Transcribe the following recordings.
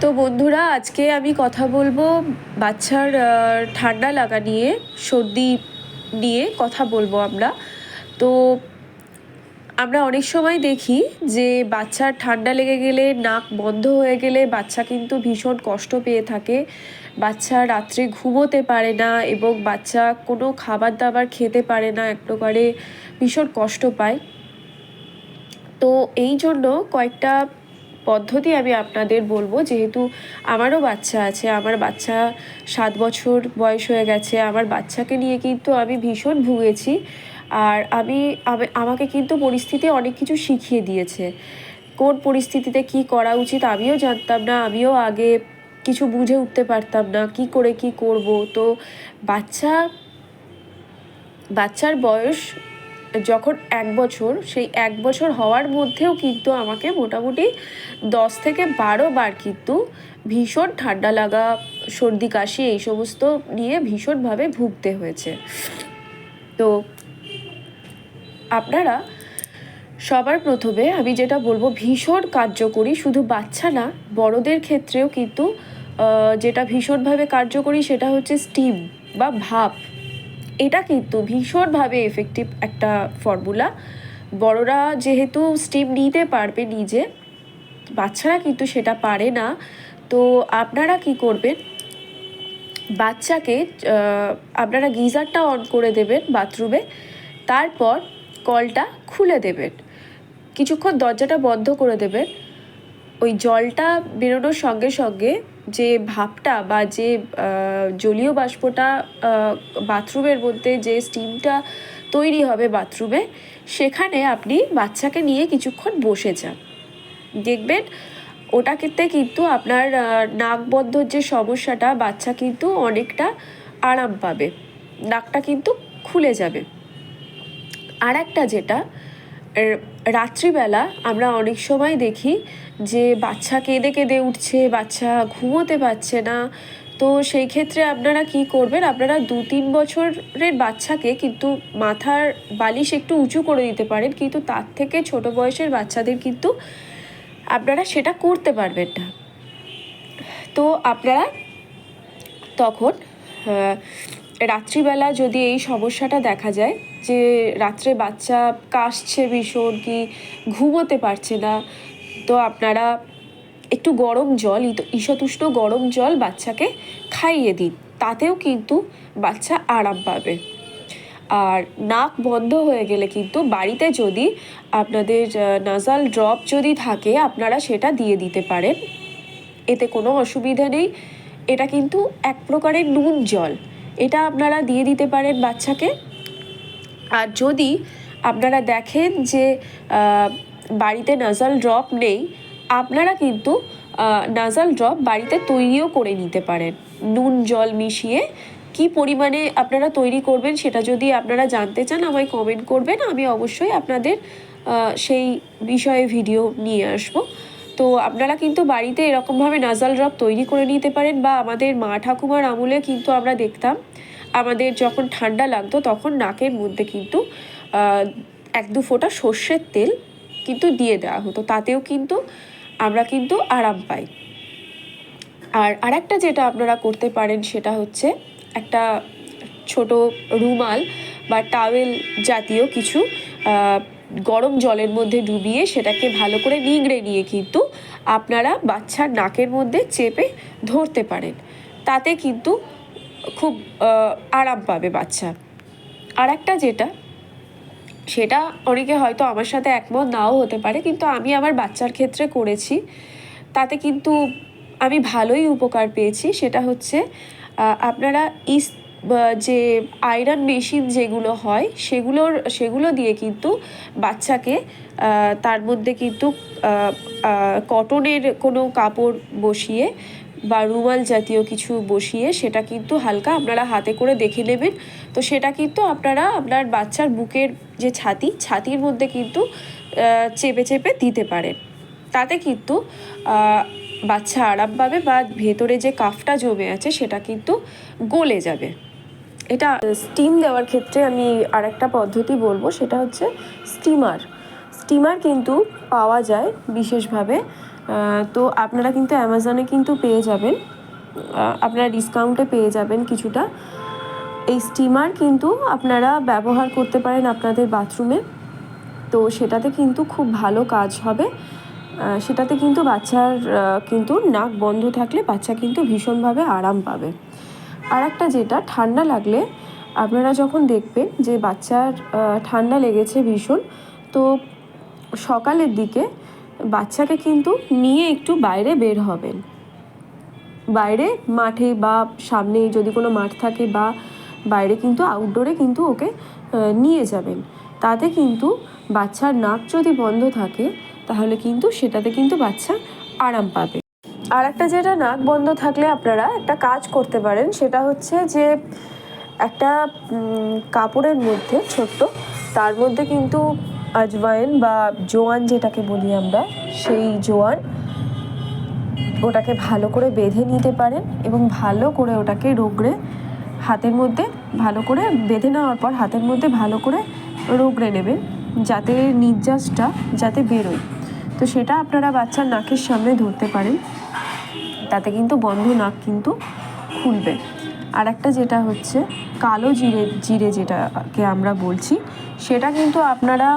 তো বন্ধুরা, আজকে আমি কথা বলবো বাচ্চার ঠান্ডা লাগা নিয়ে, সর্দি নিয়ে কথা বলবো আমরা। তো আমরা অনেক সময় দেখি যে বাচ্চার ঠান্ডা লেগে গেলে, নাক বন্ধ হয়ে গেলে বাচ্চা কিন্তু ভীষণ কষ্ট পেয়ে থাকে। বাচ্চা রাত্রে ঘুমোতে পারে না এবং বাচ্চা কোনো খাবার দাবার খেতে পারে না, এক প্রকারে ভীষণ কষ্ট পায়। তো এই জন্য কয়েকটা পদ্ধতি আমি আপনাদের বলবো, যেহেতু আমারও বাচ্চা আছে। আমার বাচ্চা 7 বছর বয়স হয়ে গেছে। আমার বাচ্চাকে নিয়ে কিন্তু আমি ভীষণ ভুগেছি। আর আমাকে কিন্তু পরিস্থিতি অনেক কিছু শিখিয়ে দিয়েছে। কোন পরিস্থিতিতে কি করা উচিত আমিও জানতাম না। আমিও আগে কিছু বুঝে উঠতে পারতাম না, কি করে কি করব। তো বাচ্চার বয়স যখন 1 বছর, সেই 1 বছর হওয়ার মধ্যেও কিন্তু আমাকে মোটামুটি 10 থেকে 12 বার কিন্তু ভীষণ ঠান্ডা লাগা, সর্দি কাশি এই সমস্ত নিয়ে ভীষণভাবে ভুগতে হয়েছে। তো আপনারা সবার প্রথমে আমি যেটা বলবো, ভীষণ কার্যকরী, শুধু বাচ্চা না বড়দের ক্ষেত্রেও কিন্তু যেটা ভীষণভাবে কার্যকরী সেটা হচ্ছে স্টিম বা ভাপ। এটা কিন্তু ভীষণভাবে এফেক্টিভ একটা ফর্মুলা। বড়রা যেহেতু স্টিম নিতে পারবে নিজে, বাচ্চারা কিন্তু সেটা পারে না। তো আপনারা কি করবেন, বাচ্চাকে আপনারা গিজারটা অন করে দেবেন বাথরুমে, তারপর কলটা খুলে দেবেন, কিছুক্ষণ দরজাটা বন্ধ করে দেবেন। ওই জলটা বেরোনোর সঙ্গে সঙ্গে যে ভাপটা বা যে জলীয় বাষ্পটা বাথরুমের মধ্যে যে স্টিমটা তৈরি হবে বাথরুমে, সেখানে আপনি বাচ্চাকে নিয়ে কিছুক্ষণ বসে যান। দেখবেন ওটাতে কিন্তু আপনার নাক বন্ধর যে সমস্যাটা, বাচ্চা কিন্তু অনেকটা আরাম পাবে, নাকটা কিন্তু খুলে যাবে। আর একটা যেটা, রাত্রিবেলা আমরা অনেক সময় দেখি যে বাচ্চা কেঁদে কেঁদে উঠছে, বাচ্চা ঘুমোতে পারছে না। তো সেই ক্ষেত্রে আপনারা কি করবেন, আপনারা 2-3 বছরের বাচ্চাকে কিন্তু মাথার বালিশ একটু উঁচু করে দিতে পারেন, কিন্তু তার থেকে ছোট বয়সের বাচ্চাদের কিন্তু আপনারা সেটা করতে পারবেন না। তো আপনারা তখন রাত্রিবেলা যদি এই সমস্যাটা দেখা যায় যে রাত্রে বাচ্চা কাশছে ভীষণ, কি ঘুমোতে পারছে না, তো আপনারা একটু গরম জল, ঈষতুষ্ণ গরম জল বাচ্চাকে খাইয়ে দিন, তাতেও কিন্তু বাচ্চা আরাম পাবে। আর নাক বন্ধ হয়ে গেলে কিন্তু বাড়িতে যদি আপনাদের নাসাল ড্রপ যদি থাকে, আপনারা সেটা দিয়ে দিতে পারেন, এতে কোনো অসুবিধা নেই। এটা কিন্তু এক প্রকারের নুন জল, এটা আপনারা দিয়ে দিতে পারেন বাচ্চাকে। আর যদি আপনারা দেখেন যে বাড়িতে নাসাল ড্রপ নেই, আপনারা কিন্তু নাসাল ড্রপ বাড়িতে তৈরিও করে নিতে পারেন নুন জল মিশিয়ে। কি পরিমাণে আপনারা তৈরি করবেন সেটা যদি আপনারা জানতে চান আমায় কমেন্ট করবেন, আমি অবশ্যই আপনাদের সেই বিষয়ে ভিডিও নিয়ে আসবো। তো আপনারা কিন্তু বাড়িতে এরকমভাবে নাসাল ড্রপ তৈরি করে নিতে পারেন। বা আমাদের মা ঠাকুমার আমলে কিন্তু আমরা দেখতাম, আমাদের যখন ঠান্ডা লাগতো তখন নাকের মধ্যে কিন্তু 1-2 ফোঁটা সর্ষের তেল কিন্তু দিয়ে দেওয়া হতো, তাতেও কিন্তু আমরা কিন্তু আরাম পাই। আর আরেকটা যেটা আপনারা করতে পারেন সেটা হচ্ছে, একটা ছোট রুমাল বা টাওয়েল জাতীয় কিছু গরম জলের মধ্যে ডুবিয়ে সেটাকে ভালো করে নিংড়ে নিয়ে কিন্তু আপনারা বাচ্চার নাকের মধ্যে চেপে ধরতে পারেন, তাতে কিন্তু খুব আরাম পাবে বাচ্চা। আর একটা যেটা, সেটা অনেকে হয়তো আমার সাথে একমত নাও হতে পারে, কিন্তু আমি আমার বাচ্চার ক্ষেত্রে করেছি, তাতে কিন্তু আমি ভালোই উপকার পেয়েছি। সেটা হচ্ছে আপনারা যে আয়রন মেশিন যেগুলো হয় সেগুলো দিয়ে কিন্তু বাচ্চাকে তার মধ্যে কিন্তু কটনের কোনো কাপড় বসিয়ে বা রুমাল জাতীয় কিছু বসিয়ে সেটা কিন্তু হালকা আপনারা হাতে করে দেখে নেবেন। তো সেটা কিন্তু আপনারা আপনার বাচ্চার বুকের যে ছাতির মধ্যে কিন্তু চেপে চেপে দিতে পারেন, তাতে কিন্তু বাচ্চা আরাম পাবে বা ভেতরে যে কাফটা জমে আছে সেটা কিন্তু গলে যাবে। এটা স্টিম দেওয়ার ক্ষেত্রে আমি আরেকটা পদ্ধতি বলবো, সেটা হচ্ছে স্টিমার কিন্তু পাওয়া যায় বিশেষভাবে তো আপনারা কিন্তু অ্যামাজনে কিন্তু পেয়ে যাবেন, আপনারা ডিসকাউন্টে পেয়ে যাবেন কিছুটা। এই স্টিমার কিন্তু আপনারা ব্যবহার করতে পারেন আপনাদের বাথরুমে, তো সেটাতে কিন্তু খুব ভালো কাজ হবে। সেটাতে কিন্তু বাচ্চার কিন্তু নাক বন্ধ থাকলে বাচ্চা কিন্তু ভীষণভাবে আরাম পাবে। আর একটা যেটা, ঠান্ডা লাগলে আপনারা যখন দেখবেন যে বাচ্চার ঠান্ডা লেগেছে ভীষণ, তো সকালের দিকে বাচ্চাকে কিন্তু নিয়ে একটু বাইরে বের হবেন, বাইরে মাঠে বা সামনে যদি কোনো মাঠ থাকে বা বাইরে কিন্তু আউটডোরে কিন্তু ওকে নিয়ে যাবেন। তাতে কিন্তু বাচ্চার নাক যদি বন্ধ থাকে তাহলে কিন্তু সেটাতে কিন্তু বাচ্চা আরাম পাবে। আর একটা যেটা, নাক বন্ধ থাকলে আপনারা একটা কাজ করতে পারেন, সেটা হচ্ছে যে একটা কাপড়ের মধ্যে ছোট্ট, তার মধ্যে কিন্তু আজওয়াইন বা জোয়ান যেটাকে বলি আমরা, সেই জোয়ান ওটাকে ভালো করে বেঁধে নিতে পারেন এবং ভালো করে ওটাকে রগড়ে হাতের মধ্যে ভালো করে বেঁধে নেওয়ার পর হাতের মধ্যে ভালো করে রগড়ে নেবেন, যাতে নির্যাসটা যাতে বেরোয়। তো সেটা আপনারা বাচ্চার নাকের সামনে ধরতে পারেন, তাতে কিন্তু বন্ধ নাক কিন্তু খুলবে। আর একটা যেটা হচ্ছে কালো জিরে যেটাকে আমরা বলছি, সেটা কিন্তু আপনারা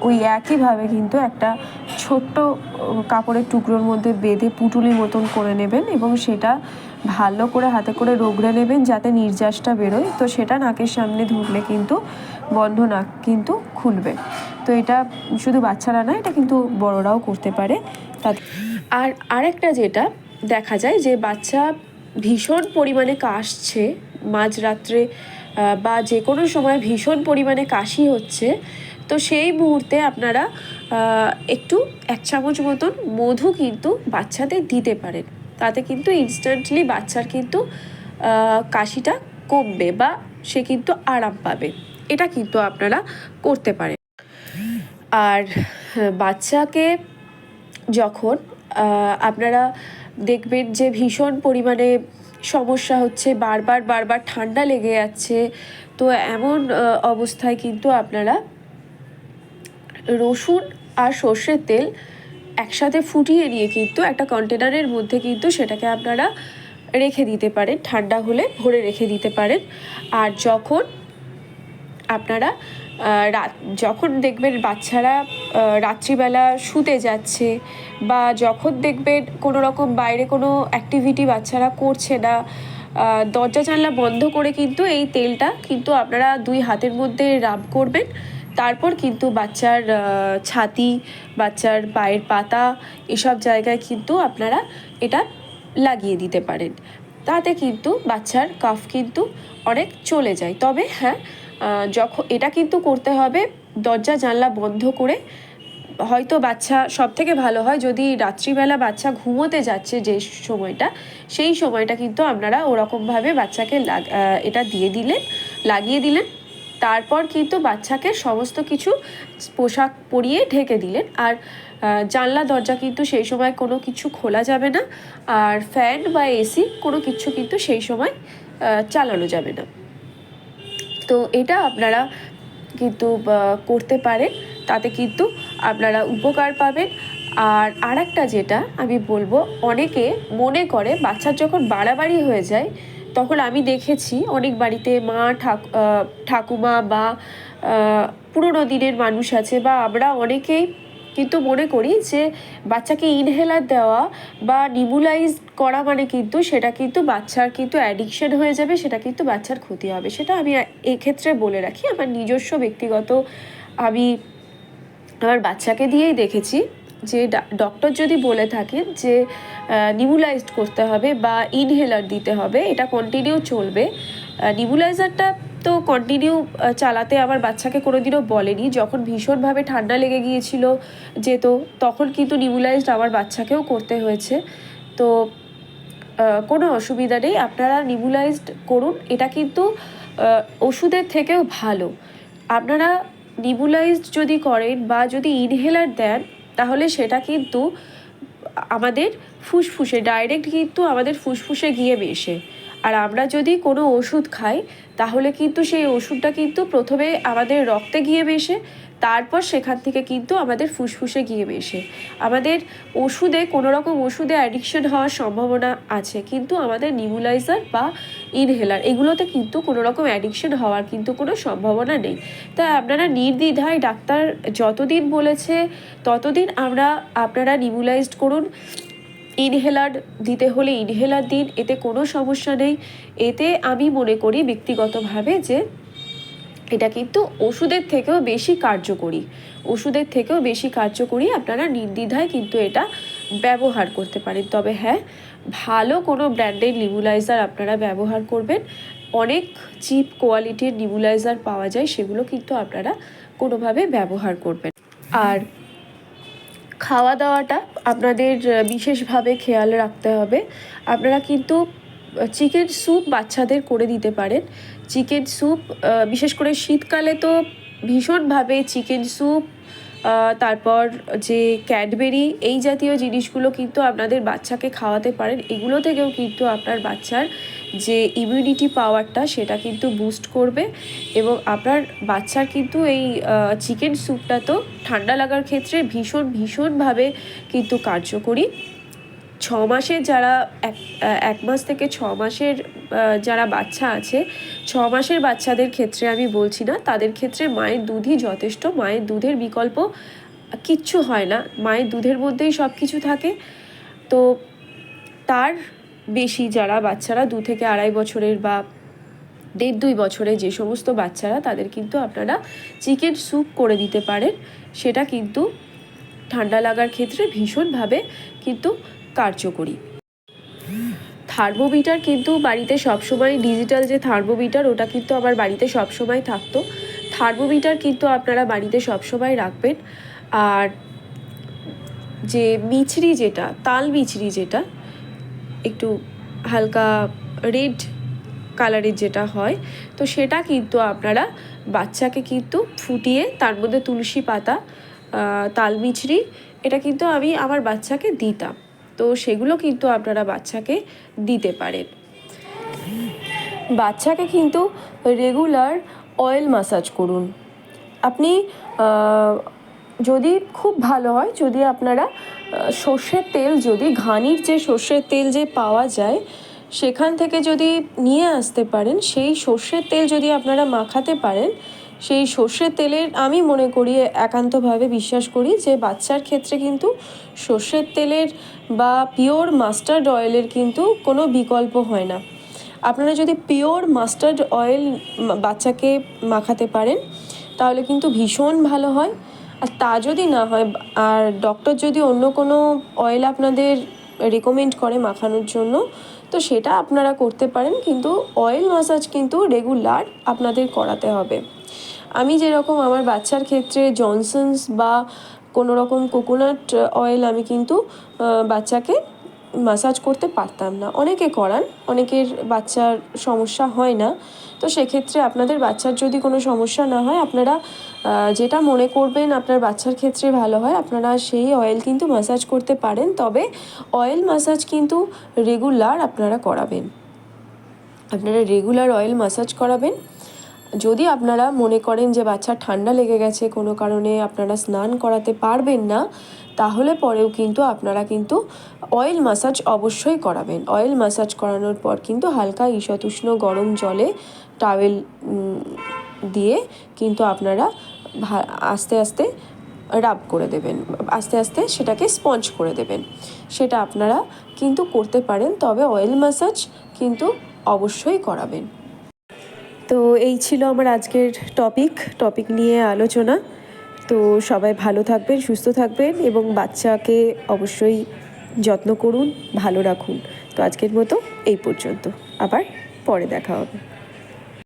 ওই একইভাবে কিন্তু একটা ছোট্ট কাপড়ের টুকরোর মধ্যে বেঁধে পুঁটুলির মতন করে নেবেন এবং সেটা ভালো করে হাতে করে রগড়ে নেবেন যাতে নির্যাসটা বেরোয়। তো সেটা নাকের সামনে ধরলে কিন্তু বন্ধ নাক কিন্তু খুলবে। তো এটা শুধু বাচ্চারা না, এটা কিন্তু বড়রাও করতে পারে। আর আরেকটা যেটা দেখা যায় যে বাচ্চা ভীষণ পরিমাণে কাশছে মাঝরাত্রে বা যে কোনো সময় ভীষণ পরিমাণে কাশি হচ্ছে, তো সেই মুহূর্তে আপনারা একটু 1 চামচ মতন মধু কিন্তু বাচ্চাদের দিতে পারেন। তাতে কিন্তু ইনস্ট্যান্টলি বাচ্চার কিন্তু কাশিটা কমবে বা সে কিন্তু আরাম পাবে। এটা কিন্তু আপনারা করতে পারেন। আর বাচ্চাকে যখন আপনারা দেখবেন যে ভীষণ পরিমাণে সমস্যা হচ্ছে, বারবার ঠান্ডা লেগে যাচ্ছে, তো এমন অবস্থায় কিন্তু আপনারা রসুন আর সর্ষের তেল একসাথে ফুটিয়ে নিয়ে কিন্তু একটা কন্টেনারের মধ্যে কিন্তু সেটাকে আপনারা রেখে দিতে পারেন, ঠান্ডা হলে ভরে রেখে দিতে পারেন। আর যখন আপনারা যখন দেখবেন বাচ্চারা রাত্রিবেলা শুতে যাচ্ছে বা যখন দেখবেন কোনো রকম বাইরে কোনো অ্যাক্টিভিটি বাচ্চারা করছে না, দরজা জানলা বন্ধ করে কিন্তু এই তেলটা কিন্তু আপনারা 2 হাতের মধ্যে রাব করবেন। তারপর কিন্তু বাচ্চার ছাতি, বাচ্চার পায়ের পাতা, এসব জায়গায় কিন্তু আপনারা এটা লাগিয়ে দিতে পারেন। তাতে কিন্তু বাচ্চার কাফ কিন্তু অনেক চলে যায়। তবে হ্যাঁ, যখন এটা কিন্তু করতে হবে দরজা জানলা বন্ধ করে। হয়তো বাচ্চা, সবথেকে ভালো হয় যদি রাত্রিবেলা বাচ্চা ঘুমোতে যাচ্ছে যে সময়টা, সেই সময়টা কিন্তু আপনারা ওরকমভাবে বাচ্চাকে এটা লাগিয়ে দিলেন। তারপর কিন্তু বাচ্চাকে সমস্ত কিছু পোশাক পরিয়ে ঢেকে দিলেন। আর জানলা দরজা কিন্তু সেই সময় কোনো কিছু খোলা যাবে না, আর ফ্যান বা এসি কোনো কিছু কিন্তু সেই সময় চালানো যাবে না। তো এটা আপনারা কিন্তু করতে পারেন, তাতে কিন্তু আপনারা উপকার পাবেন। আর আরেকটা যেটা আমি বলবো, অনেকে মনে করে বাচ্চার যখন বাড়াবাড়ি হয়ে যায়, তখন আমি দেখেছি অনেক বাড়িতে মা ঠাকুমা বা পুরোনো দিনের মানুষ আছে বা আমরা অনেকেই কিন্তু মনে করি যে বাচ্চাকে ইনহেলার দেওয়া বা নিবুলাইজ করা মানে কিন্তু সেটা কিন্তু বাচ্চার কিন্তু অ্যাডিকশন হয়ে যাবে, সেটা কিন্তু বাচ্চার ক্ষতি হবে। সেটা আমি এক্ষেত্রে বলে রাখি, আমার নিজস্ব ব্যক্তিগত, আমি আমার বাচ্চাকে দিয়েই দেখেছি যে ডক্টর যদি বলে থাকেন যে নিবুলাইজড করতে হবে বা ইনহেলার দিতে হবে, এটা কন্টিনিউ চলবে। নিবুলাইজারটা তো কন্টিনিউ চালাতে আমার বাচ্চাকে কোনোদিনও বলেনি। যখন ভীষণভাবে ঠান্ডা লেগে গিয়েছিল তখন কিন্তু নিবুলাইজড আমার বাচ্চাকেও করতে হয়েছে। তো কোনো অসুবিধা নেই, আপনারা নিবুলাইজড করুন। এটা কিন্তু ওষুধের থেকেও ভালো। আপনারা নিবুলাইজড যদি করেন বা যদি ইনহেলার দেন, তাহলে সেটা কিন্তু আমাদের ফুসফুসে ডাইরেক্ট কিন্তু আমাদের ফুসফুসে গিয়ে মেশে। আর আমরা যদি কোনো ওষুধ খাই, তাহলে কিন্তু সেই ওষুধটা কিন্তু প্রথমে আমাদের রক্তে গিয়ে মেশে, তারপর সেখান থেকে কিন্তু আমাদের ফুসফুসে গিয়ে মেশে। আমাদের ওষুধে কোনো রকম ওষুধে অ্যাডিকশন হওয়ার সম্ভাবনা আছে, কিন্তু আমাদের নিবুলাইজার বা ইনহেলার এগুলোতে কিন্তু কোনো রকম অ্যাডিকশন হওয়ার কিন্তু কোনো সম্ভাবনা নেই। তাই আপনারা নির্দ্বিধায় ডাক্তার যতদিন বলেছে ততদিন আপনারা নিবুলাইজড করুন। ইনহেলার দিতে হলে ইনহেলার দিন, এতে কোনো সমস্যা নেই। এতে আমি মনে করি ব্যক্তিগতভাবে যে এটা কিন্তু ওষুধের থেকেও বেশি কার্যকরী। আপনারা নির্দ্বিধায় কিন্তু এটা ব্যবহার করতে পারেন। তবে হ্যাঁ, ভালো কোনো ব্র্যান্ডের নিবুলাইজার আপনারা ব্যবহার করবেন। অনেক চিপ কোয়ালিটির নিবুলাইজার পাওয়া যায়, সেগুলো কিন্তু আপনারা কোনোভাবে ব্যবহার করবেন। আর খাওয়া দাওয়াটা আপনাদের বিশেষভাবে খেয়াল রাখতে হবে। আপনারা কিন্তু চিকেন স্যুপ বাচ্চাদের করে দিতে পারেন। চিকেন স্যুপ বিশেষ করে শীতকালে তো ভীষণভাবে চিকেন স্যুপ, তারপর যে ক্যাডবেরি এই জাতীয় জিনিসগুলো কিন্তু আপনাদের বাচ্চাকে খাওয়াতে পারেন। এগুলো থেকেও কিন্তু আপনার বাচ্চার যে ইমিউনিটি পাওয়ারটা সেটা কিন্তু বুস্ট করবে, এবং আপনার বাচ্চার কিন্তু এই চিকেন স্যুপটা তো ঠান্ডা লাগার ক্ষেত্রে ভীষণভাবে কিন্তু কার্যকরী। 6 মাসের যারা 1 মাস থেকে 6 মাসের যারা বাচ্চা আছে, 6 মাসের বাচ্চাদের ক্ষেত্রে আমি বলছি না, তাদের ক্ষেত্রে মায়ের দুধই যথেষ্ট। মায়ের দুধের বিকল্প কিচ্ছু হয় না, মায়ের দুধের মধ্যেই সব কিছু থাকে। তো তার বেশি যারা বাচ্চারা 2 থেকে 2.5 বছরের বা 1.5-2 বছরের যে সমস্ত বাচ্চারা, তাদের কিন্তু আপনারা চিকেন স্যুপ করে দিতে পারেন। সেটা কিন্তু ঠান্ডা লাগার ক্ষেত্রে ভীষণভাবে কিন্তু কার্যকরী। থার্মোমিটার কিন্তু বাড়িতে সবসময়, ডিজিটাল যে থার্মোমিটার ওটা কিন্তু আমার বাড়িতে সবসময় থাকতো। থার্মোমিটার কিন্তু আপনারা বাড়িতে সবসময় রাখবেন। আর যে মিছরি যেটা, তাল মিছরি যেটা একটু হালকা রেড কালারের যেটা হয়, তো সেটা কিন্তু আপনারা বাচ্চাকে কিন্তু ফুটিয়ে তার মধ্যে তুলসী পাতা, তাল মিছরি, এটা কিন্তু আমি আমার বাচ্চাকে দিতাম। তো সেগুলো কিন্তু আপনারা বাচ্চাকে দিতে পারেন। বাচ্চাকে কিন্তু রেগুলার অয়েল ম্যাসাজ করুন। আপনি যদি খুব ভালো হয়, যদি আপনারা সর্ষের তেল, যদি ঘানির যে সর্ষের তেল যে পাওয়া যায় সেখান থেকে যদি নিয়ে আসতে পারেন, সেই সর্ষের তেল যদি আপনারা মাখাতে পারেন, সেই সর্ষের তেলের আমি মনে করি, একান্তভাবে বিশ্বাস করি যে বাচ্চার ক্ষেত্রে কিন্তু সর্ষের তেলের বা পিওর মাস্টার্ড অয়েলের কিন্তু কোনো বিকল্প হয় না। আপনারা যদি পিওর মাস্টার্ড অয়েল বাচ্চাকে মাখাতে পারেন তাহলে কিন্তু ভীষণ ভালো হয়। আর তা যদি না হয়, আর ডক্টর যদি অন্য কোনো অয়েল আপনাদের রেকমেন্ড করে মাখানোর জন্য, তো সেটা আপনারা করতে পারেন, কিন্তু অয়েল ম্যাসাজ কিন্তু রেগুলার আপনাদের করাতে হবে। আমি যেরকম আমার বাচ্চার ক্ষেত্রে জনসন্স বা কোনো রকম কোকোনাট অয়েল আমি কিন্তু বাচ্চাকে ম্যাসাজ করতে পারতাম না। অনেকে করান, অনেকের বাচ্চার সমস্যা হয় না। তো সেক্ষেত্রে আপনাদের বাচ্চার যদি কোনো সমস্যা না হয়, আপনারা যেটা মনে করবেন আপনার বাচ্চার ক্ষেত্রে ভালো হয়, আপনারা সেই অয়েল কিন্তু ম্যাসাজ করতে পারেন। তবে অয়েল ম্যাসাজ কিন্তু রেগুলার আপনারা রেগুলার অয়েল ম্যাসাজ করাবেন। যদি আপনারা মনে করেন যে বাচ্চার ঠান্ডা লেগে গেছে, কোনো কারণে আপনারা স্নান করাতে পারবেন না, তাহলে পরেও কিন্তু আপনারা কিন্তু অয়েল ম্যাসাজ অবশ্যই করাবেন। অয়েল ম্যাসাজ করানোর পর কিন্তু হালকা ঈষৎউষ্ণ গরম জলে টাওয়েল দিয়ে কিন্তু আপনারা আস্তে আস্তে রাব করে দেবেন, আস্তে আস্তে সেটাকে স্পঞ্জ করে দেবেন। সেটা আপনারা কিন্তু করতে পারেন, তবে অয়েল ম্যাসাজ কিন্তু অবশ্যই করাবেন। তো এই ছিল আমার আজকের টপিক নিয়ে আলোচনা। তো সবাই ভালো থাকবেন, সুস্থ থাকবেন, এবং বাচ্চাকে অবশ্যই যত্ন করুন, ভালো রাখুন। তো আজকের মতো এই পর্যন্ত, আবার পরে দেখা হবে।